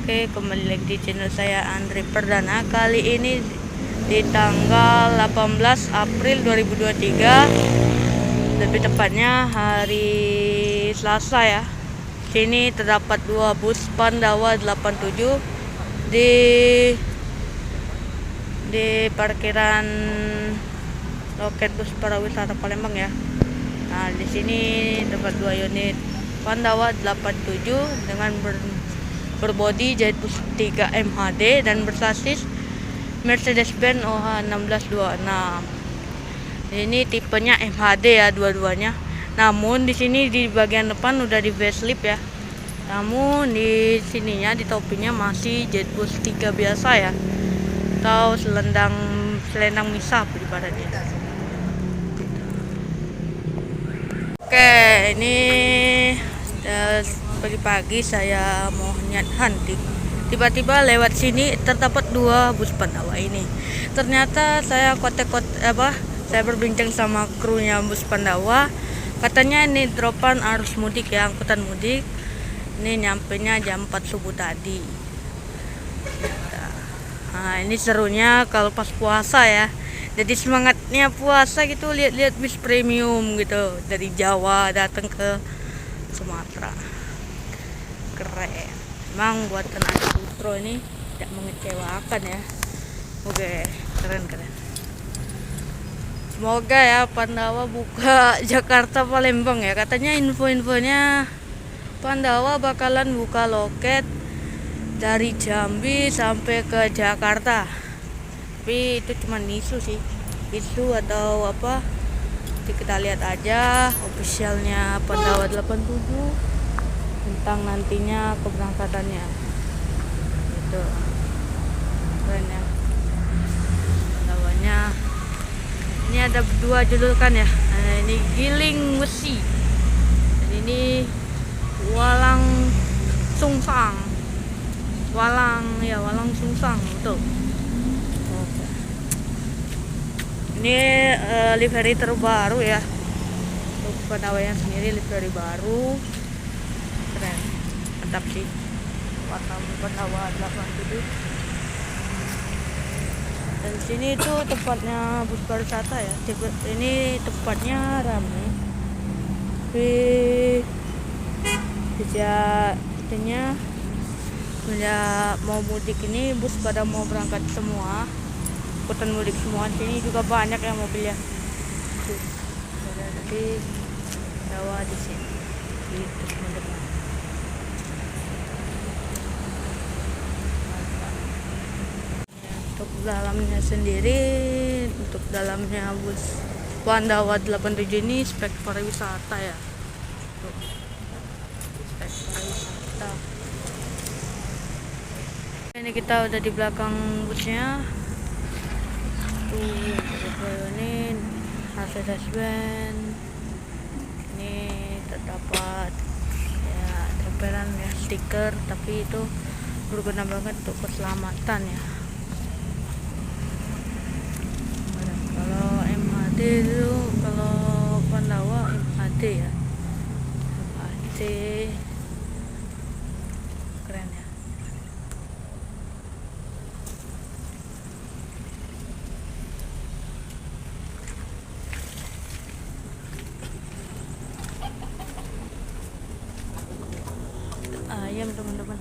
Oke, kembali lagi di channel saya Andri Perdana. Kali ini di tanggal 18 April 2023, lebih tepatnya hari Selasa ya. Sini terdapat dua bus Pandawa 87 di parkiran loket bus pariwisata Palembang ya. Nah, di sini terdapat dua unit Pandawa 87 dengan berbodi Jetbus 3 MHD dan bersasis Mercedes-Benz OH 1626. Ini tipenya MHD ya dua-duanya. Namun di sini di bagian depan udah di facelift ya. Namun di sininya di topinya masih Jetbus 3 biasa ya. Atau selendang misah daripada dia. Oke, ini pagi-pagi saya mau niat hunting. Tiba-tiba lewat sini terdapat dua bus Pandawa ini. Ternyata saya saya berbincang sama krunya bus Pandawa. Katanya ini dropan arus mudik ya, angkutan mudik. Ini nyampenya jam 4 subuh tadi. Nah, ini serunya kalau pas puasa ya. Jadi semangatnya puasa gitu, lihat-lihat bis premium gitu dari Jawa datang ke Sumatera. Keren. Emang buatan Adi Putro ini tidak mengecewakan ya. Oke, keren. Semoga ya Pandawa buka Jakarta Palembang ya. Katanya infonya Pandawa bakalan buka loket dari Jambi sampai ke Jakarta. Tapi itu cuma isu sih, isu atau apa, jadi kita lihat aja officialnya Pandawa 87 tentang nantinya keberangkatannya gitu. Keren ya Pandawanya. Ini ada dua julukan ya. Nah, ini Giling Wesi dan ini Walang Sungsang. Walang Sungsang betul. Ini livery terbaru ya untuk Pandawanya sendiri, livery baru, keren, mantap sih. Warna Pandawa 87. Dan sini itu tempatnya bus pariwisata ya. Ini tempatnya ramai. Artinya mau mudik ini bus pada mau berangkat semua. Angkutan mudik semua, sini juga banyak yang mobilnya. Jadi Jawa di sini. Itu teman-teman. Untuk dalamnya sendiri, untuk dalamnya bus Pandawa 87 ini spek pariwisata ya. Spek pariwisata. Ini kita udah di belakang busnya. Ini Mercedes-Benz. Ini terdapat ya tempelan ya, stiker, tapi itu berguna banget untuk keselamatan ya. Kalau MHD itu, kalau Pandawa MHD ya, MHD keren ya. Ayam teman-teman.